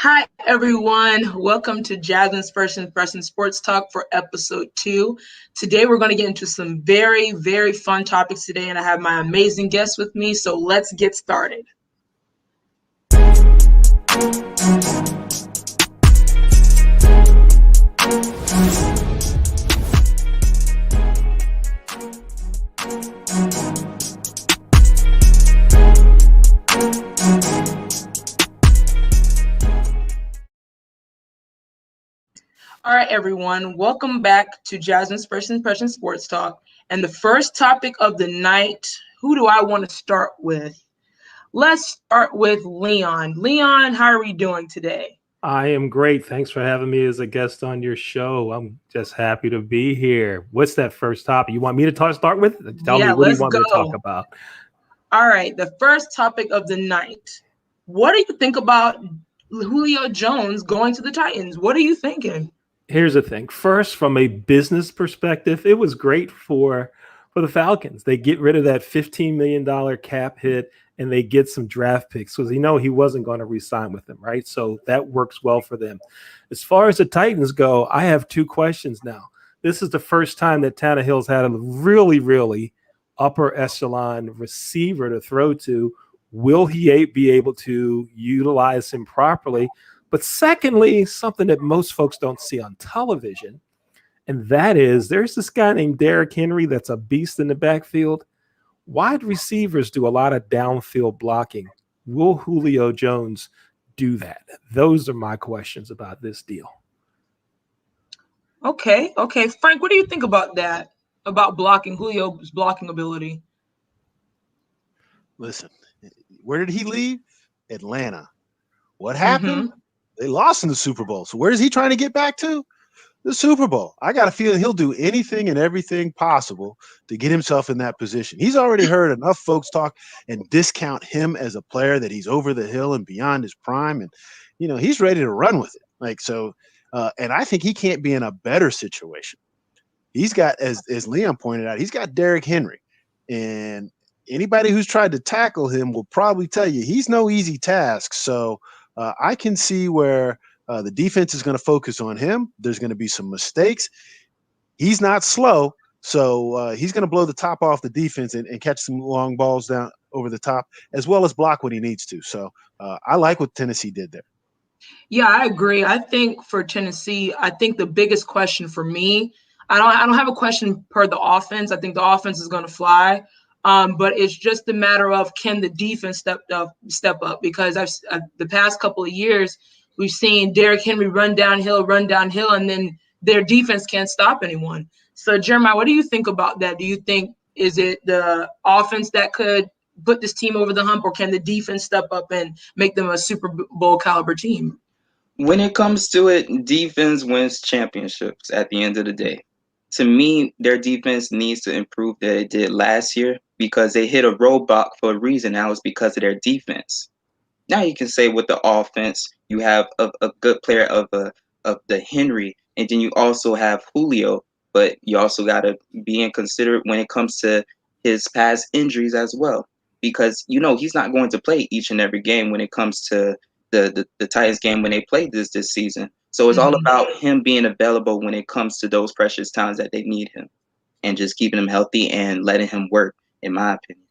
Hi, everyone. Welcome to Jasmine's First Impression Sports Talk for episode 2. Today, we're going to get into some very, very fun topics today, and I have my amazing guests with me. So let's get started. All right, everyone. Welcome back to Jasmine's First Impression Sports Talk. And the first topic of the night, who do I want to start with? Let's start with Leon. Leon, how are we doing today? I am great. Thanks for having me as a guest on your show. I'm just happy to be here. What's that first topic you want me to start with? Tell me, Yeah, what do you let's want me to talk go. about? All right, the first topic of the night. What do you think about Julio Jones going to the Titans? What are you thinking? Here's the thing. First, from a business perspective, it was great for the Falcons. They get rid of that $15 million cap hit and they get some draft picks because he wasn't going to re-sign with them, right? So that works well for them. As far as the Titans go, I have two questions now. This is the first time that Tannehill's had a really, really upper echelon receiver to throw to. Will he be able to utilize him properly? But secondly, something that most folks don't see on television, and that is there's this guy named Derrick Henry that's a beast in the backfield. Wide receivers do a lot of downfield blocking. Will Julio Jones do that? Those are my questions about this deal. Okay. Frank, what do you think about that? About blocking, Julio's blocking ability? Listen, where did he leave? Atlanta. What Mm-hmm. happened? They lost in the Super Bowl. So where is he trying to get back to? The Super Bowl. I got a feeling he'll do anything and everything possible to get himself in that position. He's already heard enough folks talk and discount him as a player that he's over the hill and beyond his prime. And, he's ready to run with it. And I think he can't be in a better situation. He's got, as Leon pointed out, he's got Derrick Henry. And anybody who's tried to tackle him will probably tell you he's no easy task. So I can see where the defense is going to focus on him. There's going to be some mistakes. He's not slow, so he's going to blow the top off the defense and catch some long balls down over the top, as well as block when he needs to. So I like what Tennessee did there. Yeah, I agree. I think for Tennessee, I think the biggest question for me, I don't have a question per the offense. I think the offense is going to fly. But it's just a matter of can the defense step up because the past couple of years we've seen Derrick Henry run downhill, and then their defense can't stop anyone. So Jeremiah, what do you think about that? Do you think is it the offense that could put this team over the hump, or can the defense step up and make them a Super Bowl caliber team? When it comes to it, defense wins championships at the end of the day. To me, their defense needs to improve that it did last year because they hit a roadblock for a reason. That was because of their defense. Now you can say with the offense, you have a good player of the Henry, and then you also have Julio, but you also got to be inconsiderate when it comes to his past injuries as well, because he's not going to play each and every game when it comes to the Titans game when they played this season. So it's all about him being available when it comes to those precious times that they need him, and just keeping him healthy and letting him work, in my opinion.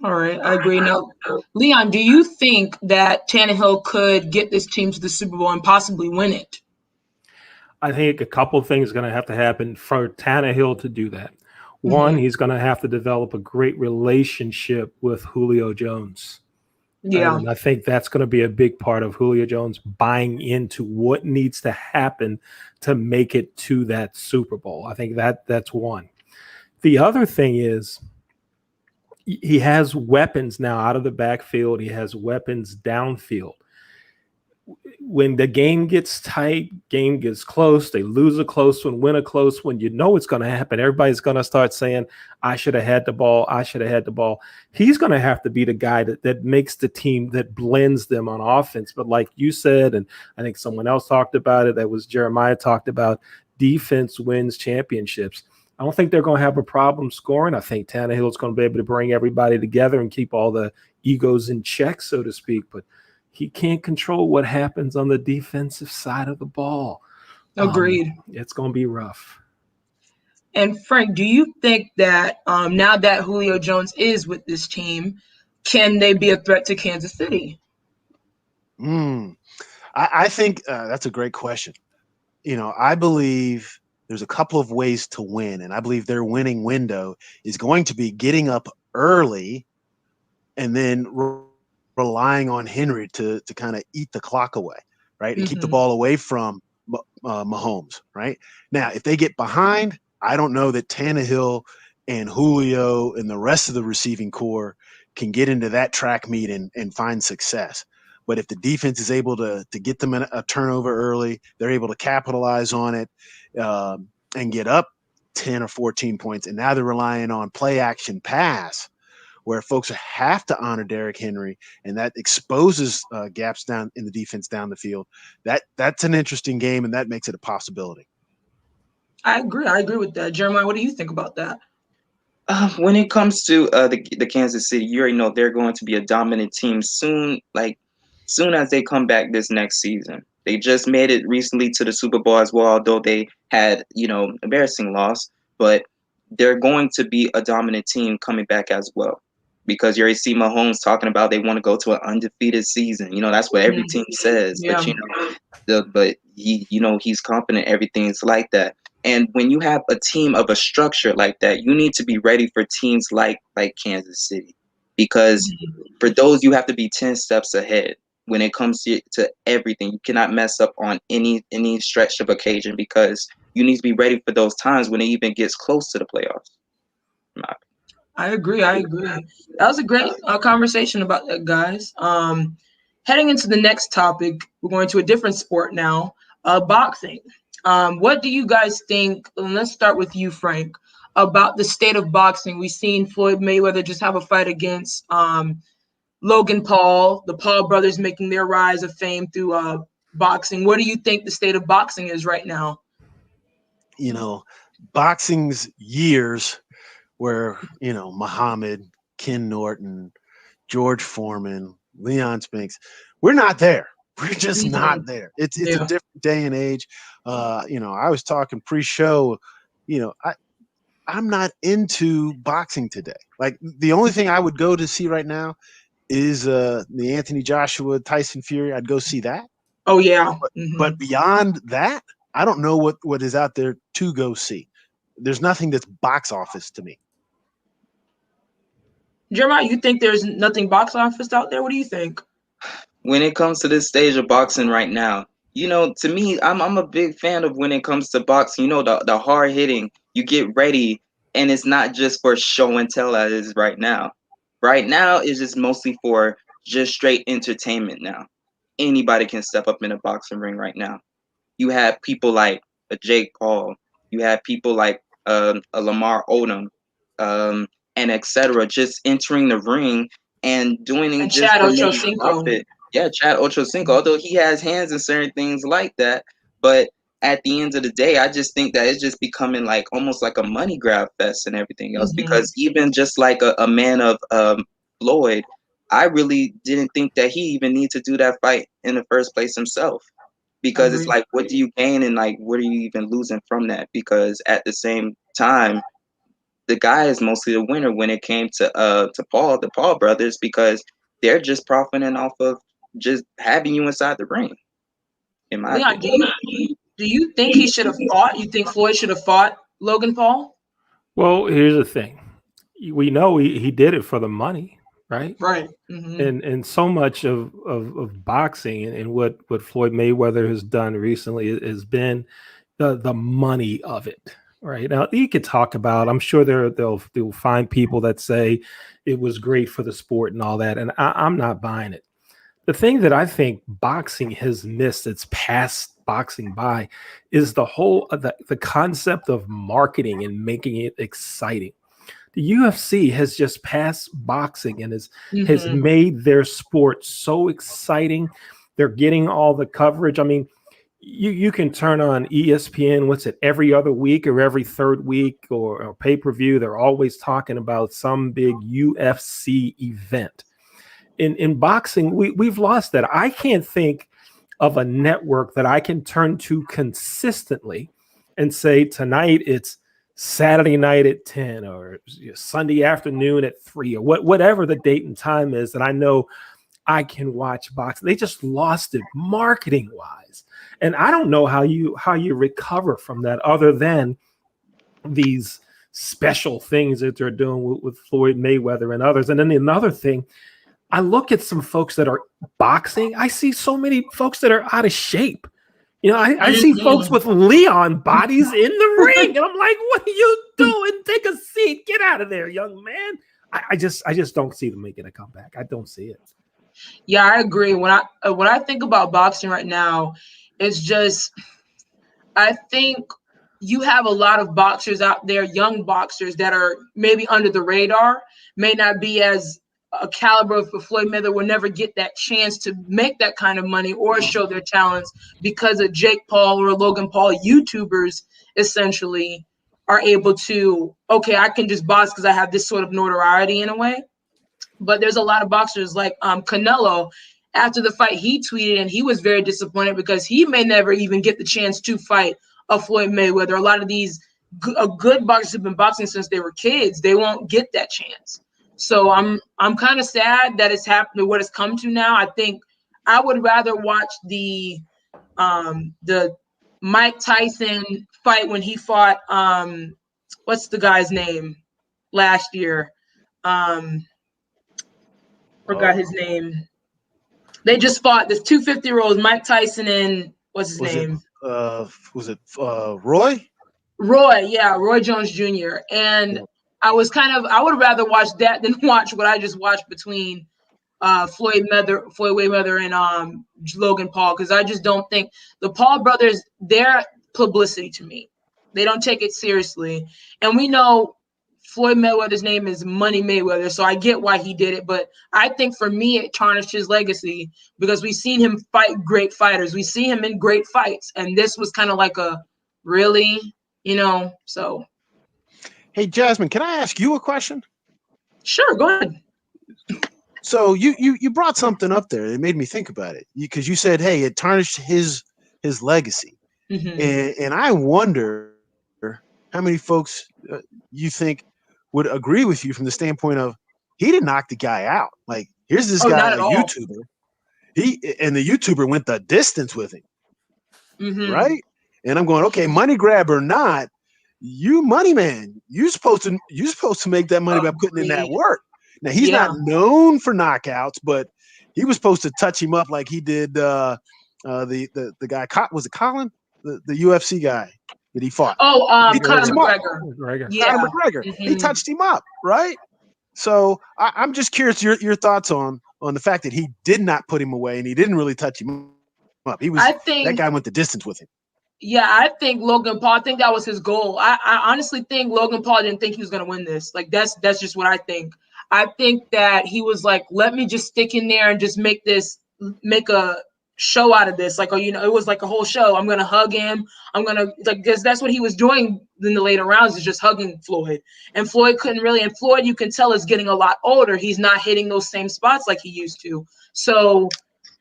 All right, I agree. Now, Leon, do you think that Tannehill could get this team to the Super Bowl and possibly win it? I think a couple of things are going to have to happen for Tannehill to do that. One, he's going to have to develop a great relationship with Julio Jones. Yeah. And I think that's going to be a big part of Julio Jones buying into what needs to happen to make it to that Super Bowl. I think that's one. The other thing is he has weapons now out of the backfield. He has weapons downfield. When the game gets tight, game gets close, they lose a close one, win a close one, it's going to happen. Everybody's going to start saying, I should have had the ball. I should have had the ball. He's going to have to be the guy that makes the team, that blends them on offense. But like you said, and I think someone else talked about it, that was Jeremiah talked about, defense wins championships. I don't think they're going to have a problem scoring. I think Tannehill's going to be able to bring everybody together and keep all the egos in check, so to speak. But he can't control what happens on the defensive side of the ball. Agreed. It's going to be rough. And Frank, do you think that now that Julio Jones is with this team, can they be a threat to Kansas City? I think that's a great question. I believe there's a couple of ways to win, and I believe their winning window is going to be getting up early and then relying on Henry to kind of eat the clock away, right, and keep the ball away from Mahomes, right? Now, if they get behind, I don't know that Tannehill and Julio and the rest of the receiving core can get into that track meet and find success. But if the defense is able to get them a turnover early, they're able to capitalize on it and get up 10 or 14 points. And now they're relying on play action pass, where folks have to honor Derrick Henry, and that exposes gaps down in the defense down the field. That's an interesting game, and that makes it a possibility. I agree with that. Jeremiah, what do you think about that? When it comes to the Kansas City, you already know they're going to be a dominant team soon as they come back this next season. They just made it recently to the Super Bowl as well, although they had, embarrassing loss, but they're going to be a dominant team coming back as well. Because you already see Mahomes talking about they want to go to an undefeated season. That's what every team says. Yeah. But he's confident everything's like that. And when you have a team of a structure like that, you need to be ready for teams like Kansas City, because for those you have to be 10 steps ahead when it comes to everything. You cannot mess up on any stretch of occasion, because you need to be ready for those times when it even gets close to the playoffs. I agree. That was a great conversation about that, guys. Heading into the next topic, we're going to a different sport now, boxing. What do you guys think? Let's start with you, Frank, about the state of boxing. We've seen Floyd Mayweather just have a fight against Logan Paul, the Paul brothers making their rise of fame through boxing. What do you think the state of boxing is right now? Boxing's years where, Muhammad, Ken Norton, George Foreman, Leon Spinks, we're not there. We're just not there. It's a different day and age. I was talking pre-show, I'm not into boxing today. Like, the only thing I would go to see right now is the Anthony Joshua, Tyson Fury. I'd go see that. Oh, yeah. But beyond that, I don't know what is out there to go see. There's nothing that's box office to me. Jeremiah, you think there's nothing box office out there? What do you think? When it comes to this stage of boxing right now, to me, I'm a big fan of when it comes to boxing. The hard hitting, you get ready, and it's not just for show and tell as it is right now. Right now, it's just mostly for just straight entertainment now. Anybody can step up in a boxing ring right now. You have people like a Jake Paul. You have people like a Lamar Odom, and etc. just entering the ring and doing it just Chad for Ochocinco. Yeah, Chad Ochocinco, although he has hands in certain things like that. But at the end of the day, I just think that it's just becoming like almost like a money grab fest and everything else. Because even just like a man of Floyd, I really didn't think that he even needed to do that fight in the first place himself. Because it's like, what do you gain and like what are you even losing from that? Because at the same time, the guy is mostly the winner when it came to the Paul brothers, because they're just profiting off of just having you inside the ring. In my opinion. Do you think he should have fought? You think Floyd should have fought Logan Paul? Well, here's the thing. We know he did it for the money, right? Right. And so much of boxing and what Floyd Mayweather has done recently has been the money of it. Right now, you could talk about. I'm sure they'll find people that say it was great for the sport and all that, and I'm not buying it. The thing that I think boxing has missed, that's passed boxing by, is the whole the concept of marketing and making it exciting. The UFC has just passed boxing and has made their sport so exciting. They're getting all the coverage. I mean, you can turn on ESPN, every other week or every third week or pay-per-view. They're always talking about some big UFC event. in boxing, we've lost that. I can't think of a network that I can turn to consistently and say tonight it's Saturday night at 10 or Sunday afternoon at 3 or whatever the date and time is that I know I can watch boxing. They just lost it marketing wise. And I don't know how you recover from that other than these special things that they're doing with Floyd Mayweather and others. And then another thing, I look at some folks that are boxing. I see so many folks that are out of shape. You know, I see folks with Leon bodies in the ring, and I'm like, "What are you doing? Take a seat. Get out of there, young man." I just don't see them making a comeback. I don't see it. Yeah, I agree. When I think about boxing right now, it's just I think you have a lot of boxers out there, young boxers that are maybe under the radar, may not be as a caliber for Floyd Mayweather, will never get that chance to make that kind of money or show their talents because of Jake Paul or Logan Paul. YouTubers essentially are able to, okay, I can just box because I have this sort of notoriety in a way. But there's a lot of boxers like Canelo. After the fight, he tweeted and he was very disappointed because he may never even get the chance to fight a Floyd Mayweather. A lot of these good boxers have been boxing since they were kids. They won't get that chance. So I'm kind of sad that it's happened to what it's come to now. I think I would rather watch the Mike Tyson fight when he fought what's the guy's name last year? Forgot his name. They just fought this 250-year-old Mike Tyson and what's his name? Was it Roy? Roy, yeah, Roy Jones Jr. And I would rather watch that than watch what I just watched between Floyd Mayweather and Logan Paul, because I just don't think the Paul brothers, they're publicity to me. They don't take it seriously. And we know Floyd Mayweather's name is Money Mayweather, so I get why he did it. But I think for me, it tarnished his legacy because we've seen him fight great fighters. We see him in great fights. And this was kind of like a really, so. Hey, Jasmine, can I ask you a question? Sure, go ahead. So you brought something up there. It made me think about it because you said, hey, it tarnished his legacy. Mm-hmm. And I wonder how many folks you think would agree with you from the standpoint of he didn't knock the guy out. Like, here's this guy, a YouTuber. The YouTuber went the distance with him. Mm-hmm. Right? And I'm going, okay, money grab or not, you money man, you're supposed to make that money by putting in that work. Now he's not known for knockouts, but he was supposed to touch him up like he did the guy. Was it Colin, the UFC guy that he fought? Oh, Conor McGregor. Yeah. Conor McGregor. Mm-hmm. He touched him up, right? So I'm just curious your thoughts on the fact that he did not put him away and he didn't really touch him up. That guy went the distance with him. Yeah, I think Logan Paul, I think that was his goal. I honestly think Logan Paul didn't think he was going to win this. Like, that's just what I think. I think that he was like, let me just stick in there and just make a show out of this. Like, it was like a whole show. I'm going to hug him. I'm going to, like, because that's what he was doing in the later rounds, is just hugging Floyd. And Floyd couldn't really, and Floyd, you can tell, is getting a lot older. He's not hitting those same spots like he used to. So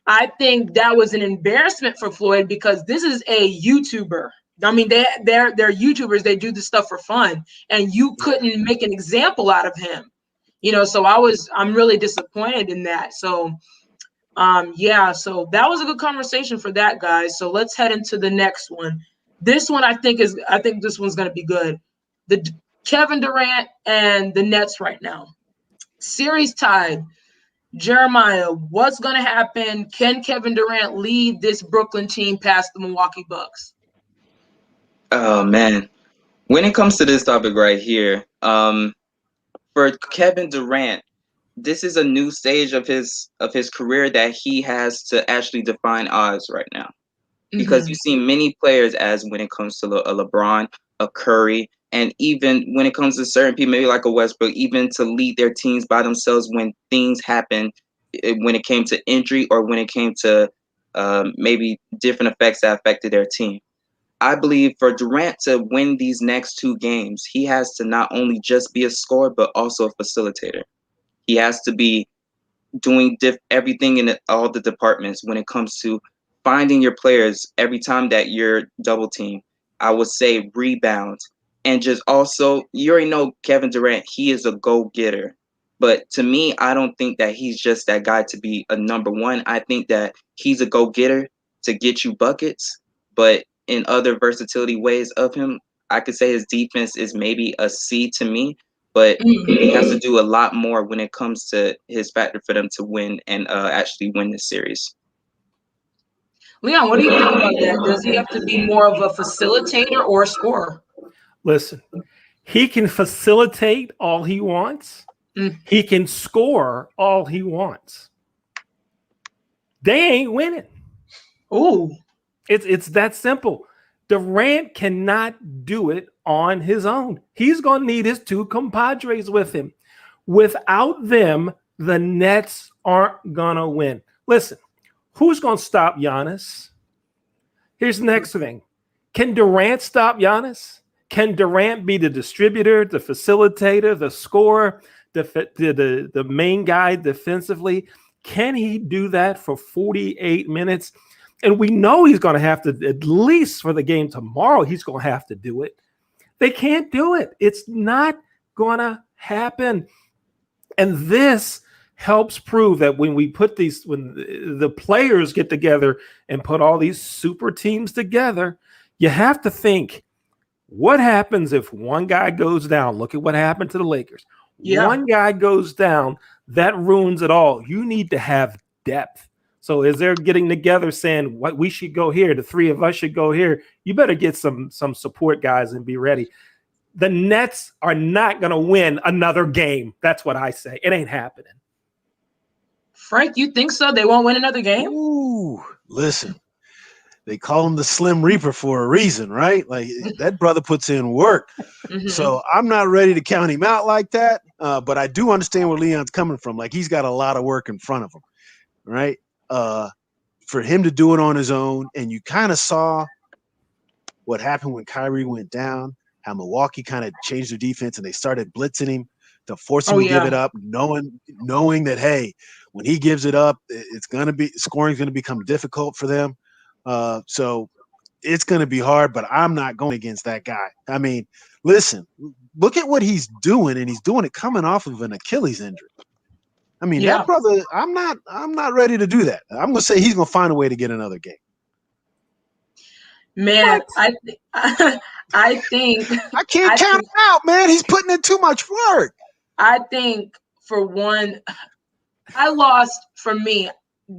I think that was an embarrassment for Floyd because this is a YouTuber. I mean, they're YouTubers. They do this stuff for fun, and you couldn't make an example out of him, So I'm really disappointed in that. So, so that was a good conversation for that, guys. So let's head into the next one. This one I think this one's going to be good. The Kevin Durant and the Nets right now, series tied. Jeremiah, what's going to happen? Can Kevin Durant lead this Brooklyn team past the Milwaukee Bucks? Oh, man. When it comes to this topic right here, for Kevin Durant, this is a new stage of his career that he has to actually define odds right now. Because you see many players, as when it comes to a LeBron, a Curry, and even when it comes to certain people, maybe like a Westbrook, even to lead their teams by themselves when things happen, when it came to injury or when it came to maybe different effects that affected their team. I believe for Durant to win these next two games, he has to not only just be a scorer, but also a facilitator. He has to be doing everything in all the departments when it comes to finding your players every time that you're double team. I would say rebound. And just also, you already know Kevin Durant, he is a go-getter. But to me, I don't think that he's just that guy to be a number one. I think that he's a go-getter to get you buckets. But in other versatility ways of him, I could say his defense is maybe a C to me. But he has to do a lot more when it comes to his factor for them to win and actually win this series. Leon, what do you think about that? Does he have to be more of a facilitator or a scorer? Listen, he can facilitate all he wants. He can score all he wants. They ain't winning. Ooh. It's that simple. Durant cannot do it on his own. He's going to need his two compadres with him. Without them, the Nets aren't going to win. Listen, who's going to stop Giannis? Here's the next thing. Can Durant stop Giannis? Can Durant be the distributor, the facilitator, the scorer, the main guy defensively? Can he do that for 48 minutes? And we know he's going to have to, at least for the game tomorrow, he's going to have to do it. They can't do it. It's not going to happen. And this helps prove that when the players get together and put all these super teams together, you have to think, what happens if one guy goes down? Look at what happened to the Lakers. Yeah. One guy goes down, that ruins it all. You need to have depth. So as they're getting together saying, what we should go here, the three of us should go here, you better get some support guys and be ready. The Nets are not going to win another game. That's what I say. It ain't happening. Frank, you think so? They won't win another game? Ooh, listen. They call him the Slim Reaper for a reason, right? Like, that brother puts in work. So I'm not ready to count him out like that. But I do understand where Leon's coming from. Like, he's got a lot of work in front of him, right? For him to do it on his own. And you kind of saw what happened when Kyrie went down, how Milwaukee kind of changed their defense and they started blitzing him to force him to give it up, knowing that, hey, when he gives it up, scoring's going to become difficult for them. So it's going to be hard, but I'm not going against that guy. I mean, listen, look at what he's doing, and he's doing it coming off of an Achilles injury. I mean, that brother, I'm not ready to do that. I'm going to say he's going to find a way to get another game. Man, I think I can't count him out, man. He's putting in too much work. I think for one, for me,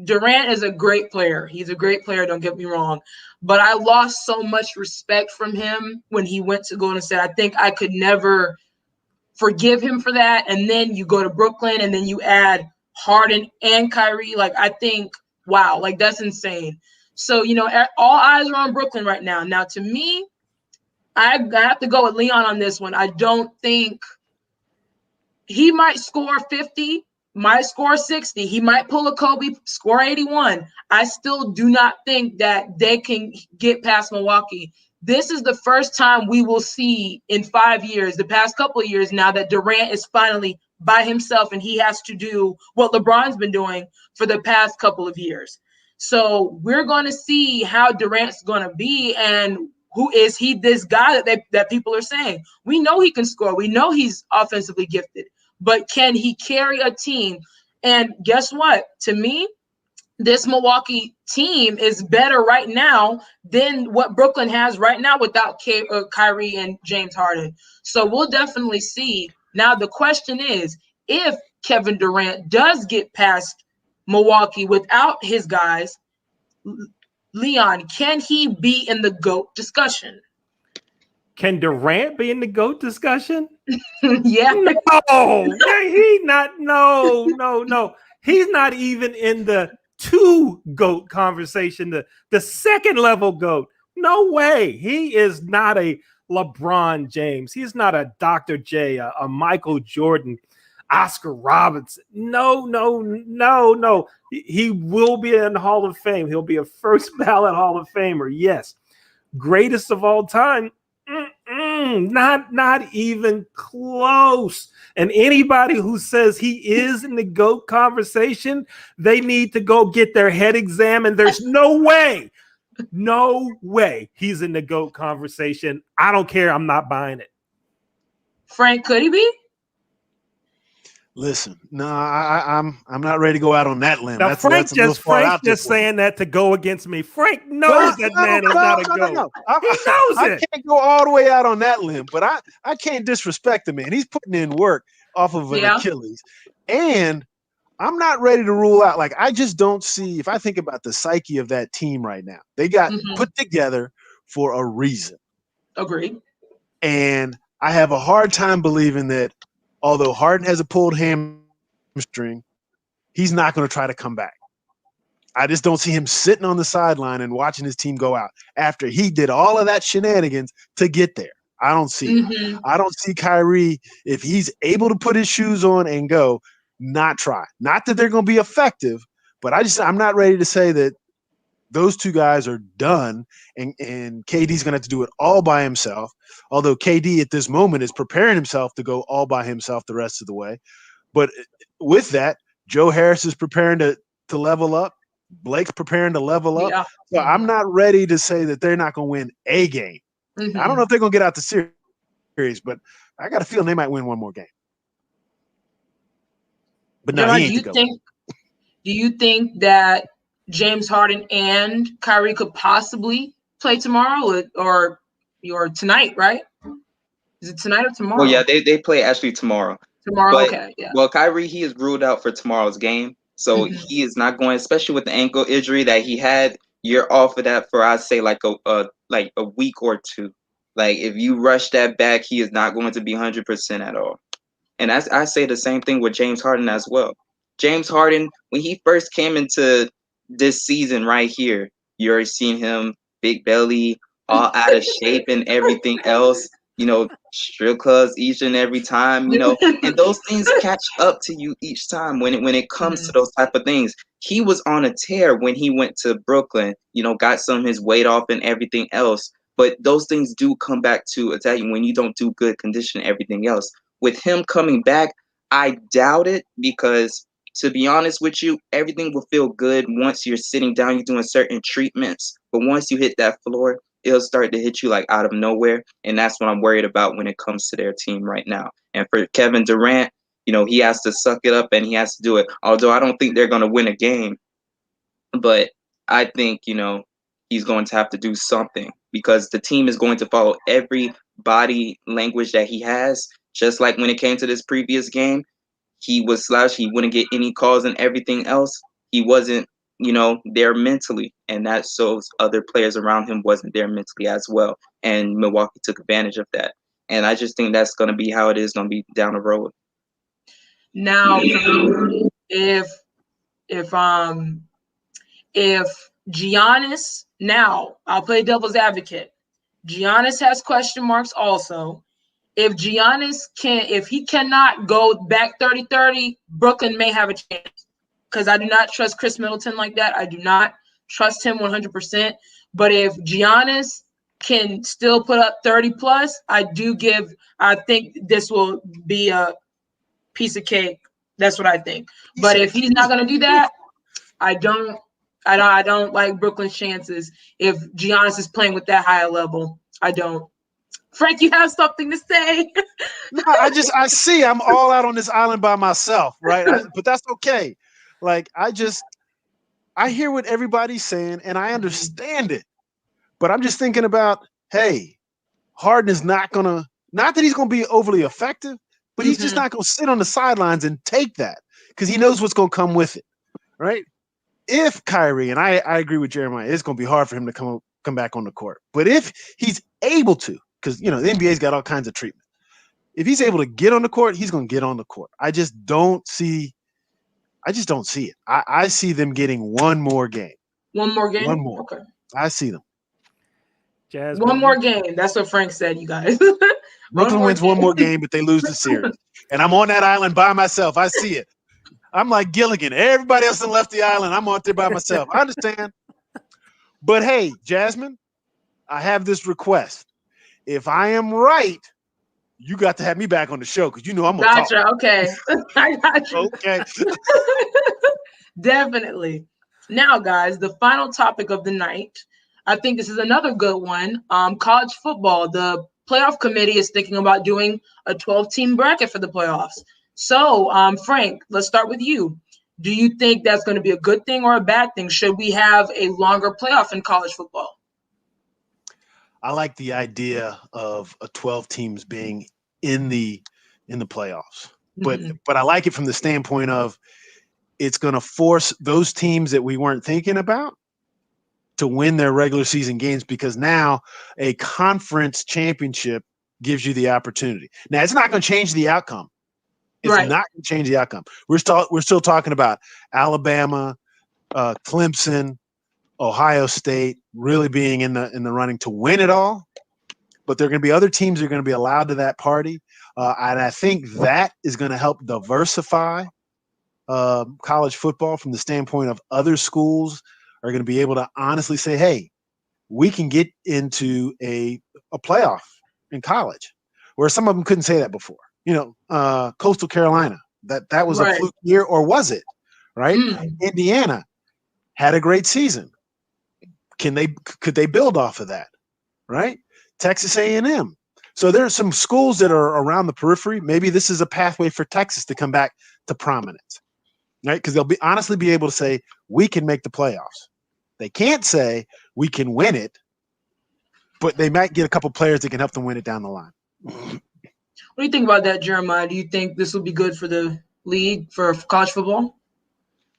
Durant is a great player. He's a great player, don't get me wrong. But I lost so much respect from him when he went to Golden State. I think I could never forgive him for that. And then you go to Brooklyn and then you add Harden and Kyrie. Like, I think, wow, like that's insane. So, all eyes are on Brooklyn right now. Now, to me, I have to go with Leon on this one. I don't think he might score 50. Might score 60. He might pull a Kobe, score 81. I still do not think that they can get past Milwaukee. This is the first time we will see in 5 years, the past couple of years now, that Durant is finally by himself and he has to do what LeBron's been doing for the past couple of years. So we're going to see how Durant's going to be and who is he, this guy that people are saying. We know he can score. We know he's offensively gifted. But can he carry a team? And guess what? To me, this Milwaukee team is better right now than what Brooklyn has right now without Kyrie and James Harden. So we'll definitely see. Now, the question is, if Kevin Durant does get past Milwaukee without his guys, Leon, can he be in the GOAT discussion? Can Durant be in the GOAT discussion? Yeah. No, he's not. No. He's not even in the two GOAT conversation, the second level GOAT. No way. He is not a LeBron James. He's not a Dr. J, a Michael Jordan, Oscar Robertson. No. He will be in the Hall of Fame. He'll be a first ballot Hall of Famer. Yes. Greatest of all time. Not even close. And anybody who says he is in the GOAT conversation, they need to go get their head examined. There's no way he's in the GOAT conversation. I don't care. I'm not buying it. Frank, could he be? Listen, no, I'm not ready to go out on that limb. Now, That's Frank a little far out there. saying that to go against me. Frank knows that man is not a GOAT. No. He knows I it. can't go all the way out on that limb, but I can't disrespect the man. He's putting in work off of an Achilles. And I'm not ready to rule out. Like, I just don't see, if I think about the psyche of that team right now, they got put together for a reason. Agreed. And I have a hard time believing that although Harden has a pulled hamstring, he's not going to try to come back. I just don't see him sitting on the sideline and watching his team go out after he did all of that shenanigans to get there. I don't see it. I don't see Kyrie, if he's able to put his shoes on and go, not try. Not that they're going to be effective, but I'm not ready to say that those two guys are done and KD's going to have to do it all by himself, although KD at this moment is preparing himself to go all by himself the rest of the way. But with that, Joe Harris is preparing to level up. Blake's preparing to level up. Yeah. So I'm not ready to say that they're not going to win a game. I don't know if they're going to get out the series, but I got a feeling they might win one more game. But no, he ain't to go. Do you think that James Harden and Kyrie could possibly play tomorrow or tonight, right? Is it tonight or tomorrow? Well, yeah, they play actually tomorrow. Tomorrow, okay, yeah. Well, Kyrie, he is ruled out for tomorrow's game. So he is not going, especially with the ankle injury that he had. You're off of that for, I'd say, like a week or two. Like, if you rush that back, he is not going to be 100% at all. And I say the same thing with James Harden as well. James Harden, when he first came into this season right here, you're seeing him big belly, all out of shape and everything else, strip clubs each and every time, and those things catch up to you each time when it comes to those type of things. He was on a tear when he went to Brooklyn, got some of his weight off and everything else. But those things do come back to attack you when you don't do good condition and everything else. With him coming back, I doubt it, because to be honest with you, everything will feel good once you're sitting down, you're doing certain treatments. But once you hit that floor, it'll start to hit you like out of nowhere. And that's what I'm worried about when it comes to their team right now. And for Kevin Durant, he has to suck it up and he has to do it. Although I don't think they're going to win a game. But I think, he's going to have to do something, because the team is going to follow every body language that he has. Just like when it came to this previous game, he was slouched. He wouldn't get any calls and everything else. He wasn't, there mentally. And that shows other players around him wasn't there mentally as well. And Milwaukee took advantage of that. And I just think that's going to be how it is going to be down the road. Now, if Giannis, now I'll play devil's advocate. Giannis has question marks also. If Giannis if he cannot go back 30-30, Brooklyn may have a chance, because I do not trust Chris Middleton like that. I do not trust him 100%. But if Giannis can still put up 30 plus, I think this will be a piece of cake. That's what I think. But if he's not going to do that, I don't like Brooklyn's chances. If Giannis is playing with that higher level, I don't. Frank, you have something to say? No, I see I'm all out on this island by myself, right? But that's okay. Like, I hear what everybody's saying and I understand it. But I'm just thinking about, hey, Harden is not that he's going to be overly effective, but he's just not going to sit on the sidelines and take that, because he knows what's going to come with it, right? If Kyrie, and I agree with Jeremiah, it's going to be hard for him to come back on the court. But if he's able to, because, the NBA's got all kinds of treatment. If he's able to get on the court, he's going to get on the court. I just don't see it. I see them getting one more game. One more game? One more. Okay. I see them. Jasmine. One more game. That's what Frank said, you guys. Brooklyn wins one more game, but they lose the series. And I'm on that island by myself. I see it. I'm like Gilligan. Everybody else has left the island. I'm out there by myself. I understand. But hey, Jasmine, I have this request. if I am right, you got to have me back on the show because you know I'm gonna Gotcha. talk. Okay. I got you. Okay. Definitely. Now, guys, the final topic of the night. I think this is another good one. College football. The playoff committee is thinking about doing a 12-team bracket for the playoffs. So, Frank, let's start with you. Do you think that's going to be a good thing or a bad thing? Should we have a longer playoff in college football? I like the idea of a 12 teams being in the playoffs. But Mhm. I like it from the standpoint of it's going to force those teams that we weren't thinking about to win their regular season games because now a conference championship gives you the opportunity. Now, it's not going to change the outcome. It's Right. not going to change the outcome. We're still talking about Alabama, Clemson, Ohio State really being in the running to win it all. But there are going to be other teams that are going to be allowed to that party, and I think that is going to help diversify college football from the standpoint of other schools are going to be able to honestly say, "Hey, we can get into a playoff in college," where some of them couldn't say that before. Coastal Carolina, that was a Right. fluke year, or was it? Right? Mm. Indiana had a great season. Could they build off of that? Right? Texas A&M. So there are some schools that are around the periphery. Maybe this is a pathway for Texas to come back to prominence, right? Because they'll honestly be able to say, we can make the playoffs. They can't say we can win it, but they might get a couple players that can help them win it down the line. What do you think about that, Jeremiah? Do you think this will be good for the league for college football?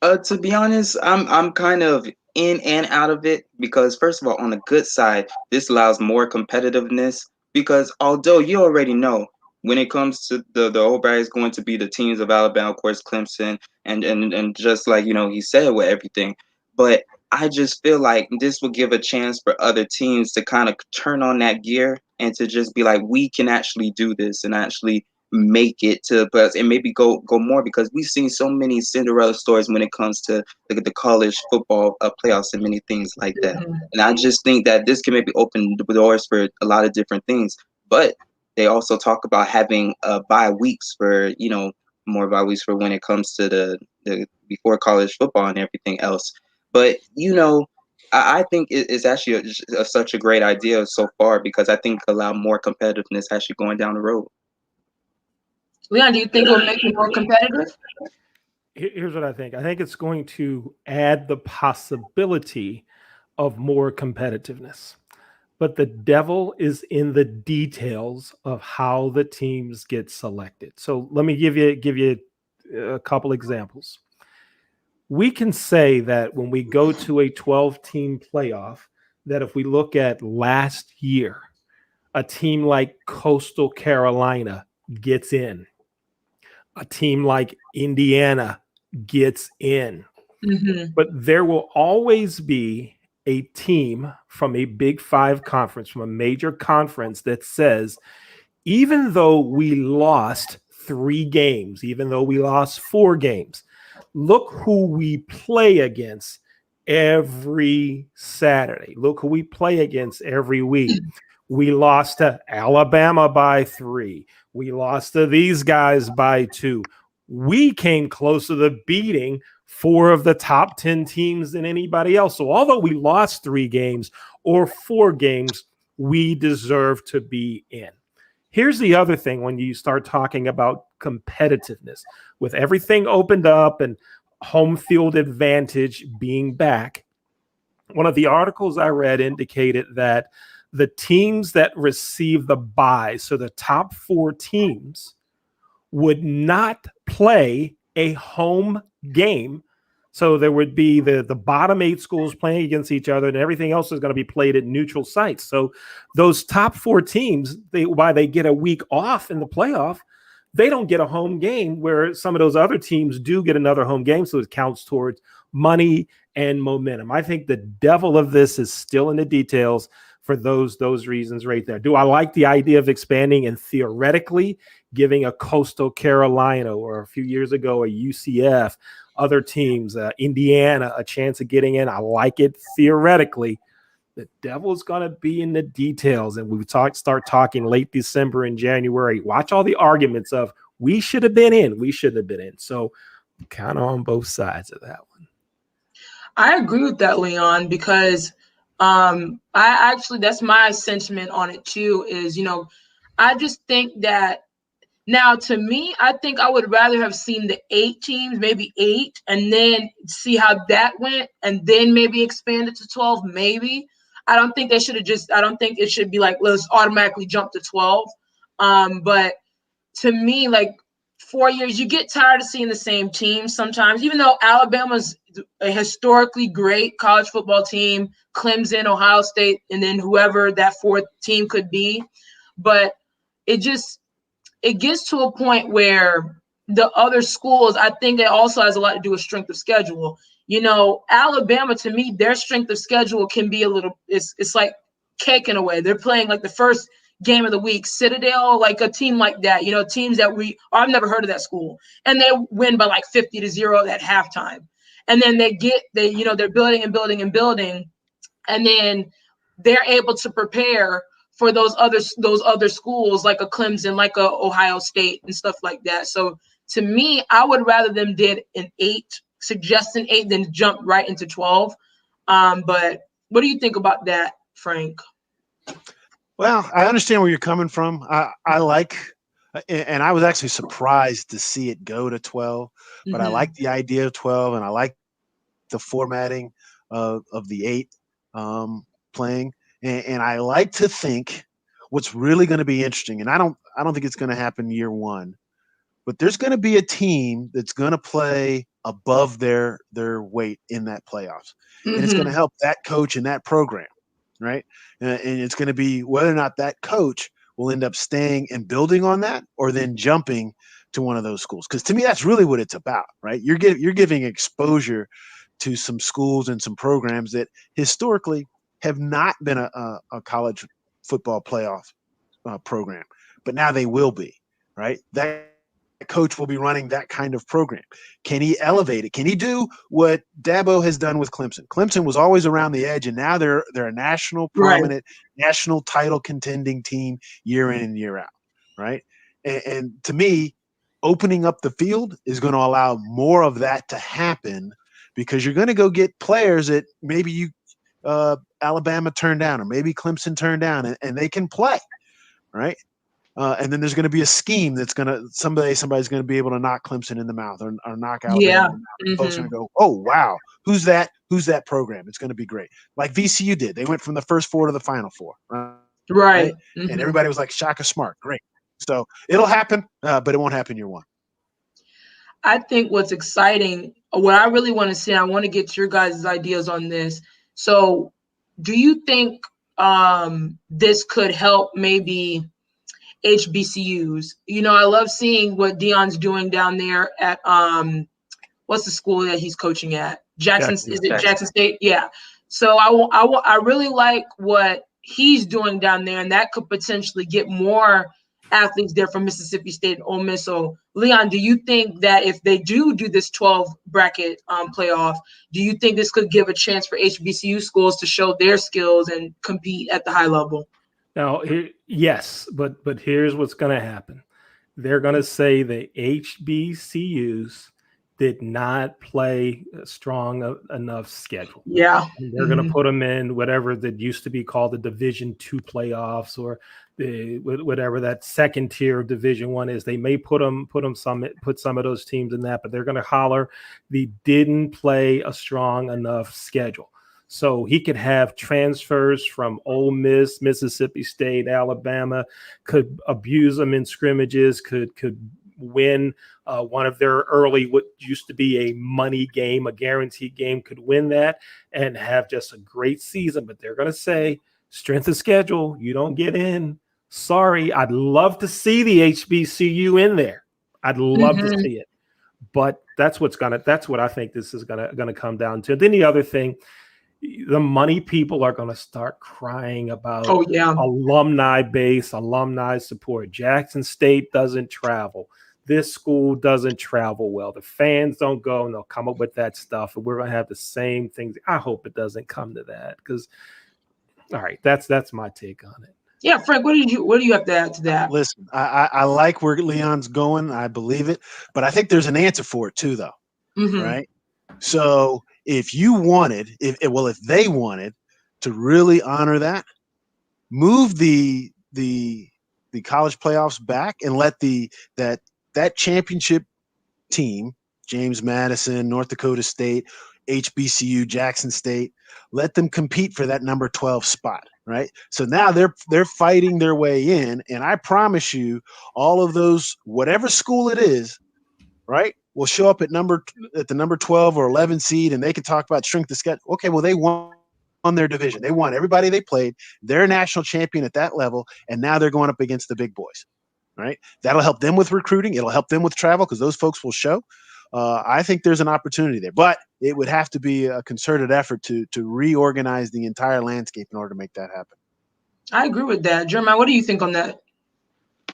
To be honest, I'm kind of in and out of it because first of all, on the good side, this allows more competitiveness because although you already know when it comes to the Oberg is going to be the teams of Alabama, of course, Clemson, and just like he said with everything, but I just feel like this will give a chance for other teams to kind of turn on that gear and to just be like, we can actually do this and actually make it to plus and maybe go more because we've seen so many Cinderella stories when it comes to the college football playoffs and many things like that. Mhm. And I just think that this can maybe open the doors for a lot of different things. But they also talk about having bye weeks for more bye weeks for when it comes to the before college football and everything else. But I think it's actually such a great idea so far because I think allow more competitiveness actually going down the road. Leon, do you think it will make it more competitive? Here's what I think. I think it's going to add the possibility of more competitiveness. But the devil is in the details of how the teams get selected. So let me give you a couple examples. We can say that when we go to a 12-team playoff, that if we look at last year, a team like Coastal Carolina gets in. A team like Indiana gets in. Mm-hmm. But there will always be a team from a Big Five conference, from a major conference that says, even though we lost 3 games, even though we lost 4 games, look who we play against every Saturday. Look who we play against every week. We lost to Alabama by 3. We lost to these guys by 2. We came closer to beating 4 of the top 10 teams than anybody else. So although we lost 3 games or 4 games, we deserve to be in. Here's the other thing when you start talking about competitiveness. With everything opened up and home field advantage being back, one of the articles I read indicated that the teams that receive the bye, so the top 4 teams, would not play a home game. So there would be the bottom 8 schools playing against each other, and everything else is going to be played at neutral sites. So those top 4 teams, while they get a week off in the playoff, they don't get a home game, where some of those other teams do get another home game. So it counts towards money and momentum. I think the devil of this is still in the details for those reasons right there. Do I like the idea of expanding and theoretically giving a Coastal Carolina, or a few years ago a UCF, other teams, Indiana, a chance of getting in? I like it theoretically, The devil's going to be in the details. And we start talking late December and January. Watch all the arguments of we should have been in, we shouldn't have been in. So kind of on both sides of that one. I agree with that, Leon, because I actually, that's my sentiment on it too, is, I just think that now, to me, I think I would rather have seen the 8 teams, maybe 8, and then see how that went, and then maybe expand it to 12, maybe. I don't think I don't think it should be like, let's automatically jump to 12. But to me, like 4 years, you get tired of seeing the same team sometimes, even though Alabama's a historically great college football team, Clemson, Ohio State, and then whoever that 4th team could be. But it gets to a point where the other schools, I think it also has a lot to do with strength of schedule. Alabama, to me, their strength of schedule can be it's like cake in a way. They're playing like the first game of the week, Citadel, like a team like that, teams that I've never heard of that school. And they win by like 50-0 at halftime. And then they're building and building and building. And then they're able to prepare for those other schools like a Clemson, like a Ohio State and stuff like that. So to me, I would rather them did an 8, suggest an 8 than jump right into 12. But what do you think about that, Frank? Well, I understand where you're coming from. I like, and I was actually surprised to see it go to 12, but I like the idea of 12, and I like the formatting of the 8 playing. And I like to think what's really going to be interesting, and I don't think it's going to happen year one, but there's going to be a team that's going to play above their weight in that playoffs, and it's going to help that coach and that program, right? And it's going to be whether or not that coach will end up staying and building on that, or then jumping to one of those schools. Because to me, that's really what it's about, right? You're giving exposure to some schools and some programs that historically have not been a college football playoff program, but now they will be, right? That coach will be running that kind of program. Can he elevate it? Can he do what Dabo has done with Clemson? Clemson was always around the edge, and now they're a national prominent, national title contending team year in and year out, right? And to me, opening up the field is going to allow more of that to happen, because you're going to go get players that maybe Alabama turned down, or maybe Clemson turned down, and they can play, right? And then there's going to be a scheme that's going to somebody's going to be able to knock Clemson in the mouth, or knock Alabama in the mouth. Folks are going to go, oh, wow, who's that program? It's going to be great. Like VCU did. They went from the first 4 to the final 4. Right. And everybody was like, Shaka Smart. Great. So it'll happen, but it won't happen year one. I think what's exciting, what I really want to see, I want to get your guys' ideas on this. So do you think this could help maybe HBCUs? I love seeing what Deion's doing down there at what's the school that he's coaching at? Jackson State? Yeah. So I really like what he's doing down there, and that could potentially get more athletes there from Mississippi State and Ole Miss. So Leon, do you think that if they do this 12 bracket playoff, do you think this could give a chance for HBCU schools to show their skills and compete at the high level? Now, yes, but here's what's going to happen. They're going to say the HBCUs did not play a strong enough schedule. Yeah. And they're going to put them in whatever that used to be called the Division II playoffs, or whatever that second tier of Division I is. They may put some of those teams in that, but they're going to holler they didn't play a strong enough schedule. So he could have transfers from Ole Miss, Mississippi State, Alabama, could abuse them in scrimmages, could win one of their early, what used to be a money game, a guaranteed game, could win that and have just a great season. But they're going to say, strength of schedule, you don't get in. Sorry, I'd love to see the HBCU in there. I'd love to see it. But that's what I think this is gonna come down to. Then the other thing, the money people are going to start crying about alumni base, alumni support. Jackson State doesn't travel. This school doesn't travel well. The fans don't go, and they'll come up with that stuff. And we're going to have the same things. I hope it doesn't come to that, because All right, that's my take on it. Yeah, Frank, what do you have to add to that? Listen, I like where Leon's going. I believe it, but I think there's an answer for it too, though. Mm-hmm. Right? So if they wanted to really honor that, move the college playoffs back and let that championship team, James Madison, North Dakota State, HBCU, Jackson State, let them compete for that number 12 spot, right? So now they're fighting their way in, and I promise you, all of those, whatever school it is, right, will show up at the number 12 or 11 seed, and they can talk about strength of schedule. Okay, well, they won their division. They won everybody they played. They're national champion at that level, and now they're going up against the big boys, right? That'll help them with recruiting. It'll help them with travel because those folks will show. I think there's an opportunity there, but it would have to be a concerted effort to reorganize the entire landscape in order to make that happen. I agree with that. Jeremiah, what do you think on that?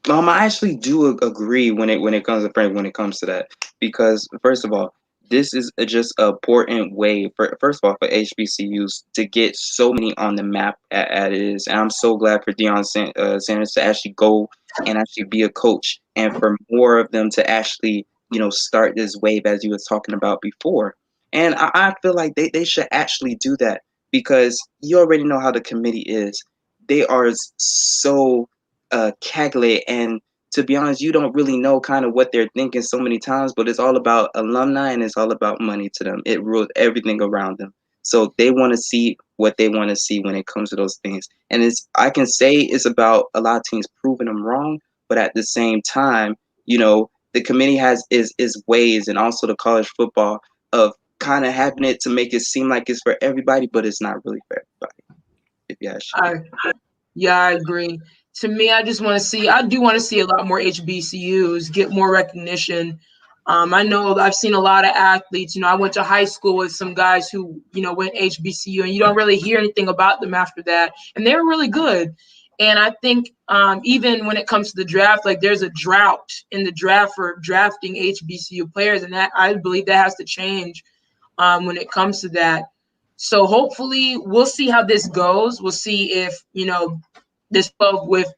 I actually do agree when it comes to Frank, when it comes to that, because first of all, this is just an important way for HBCUs to get so many on the map as it is, and I'm so glad for Deion Sanders to actually go and actually be a coach, and for more of them to actually start this wave as you was talking about before. And I feel like they should actually do that, because you already know how the committee is. They are so calculate, and to be honest, you don't really know kind of what they're thinking so many times, but it's all about alumni and it's all about money to them. It rules everything around them. So they want to see what they want to see when it comes to those things. And I can say it's about a lot of teams proving them wrong, but at the same time, the committee has is ways, and also the college football, of kind of having it to make it seem like it's for everybody, but it's not really for everybody. If you ask me. Yeah, I agree. To me, I do want to see a lot more HBCUs get more recognition. I know I've seen a lot of athletes. I went to high school with some guys who, went HBCU, and you don't really hear anything about them after that. And they were really good. And I think even when it comes to the draft, like there's a drought in the draft for drafting HBCU players. And that I believe that has to change when it comes to that. So hopefully we'll see how this goes. We'll see if, this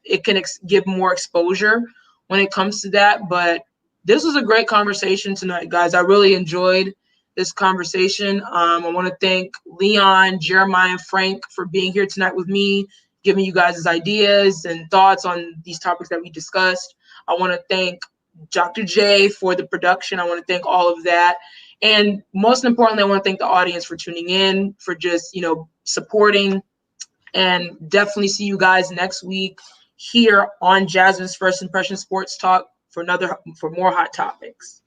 it can give more exposure when it comes to that. But this was a great conversation tonight, guys. I really enjoyed this conversation. I want to thank Leon, Jeremiah, and Frank for being here tonight with me, giving you guys ideas and thoughts on these topics that we discussed. I want to thank Dr. J for the production. I want to thank all of that. And most importantly, I want to thank the audience for tuning in, for just, supporting. And definitely see you guys next week here on Jasmine's First Impression Sports Talk for more hot topics.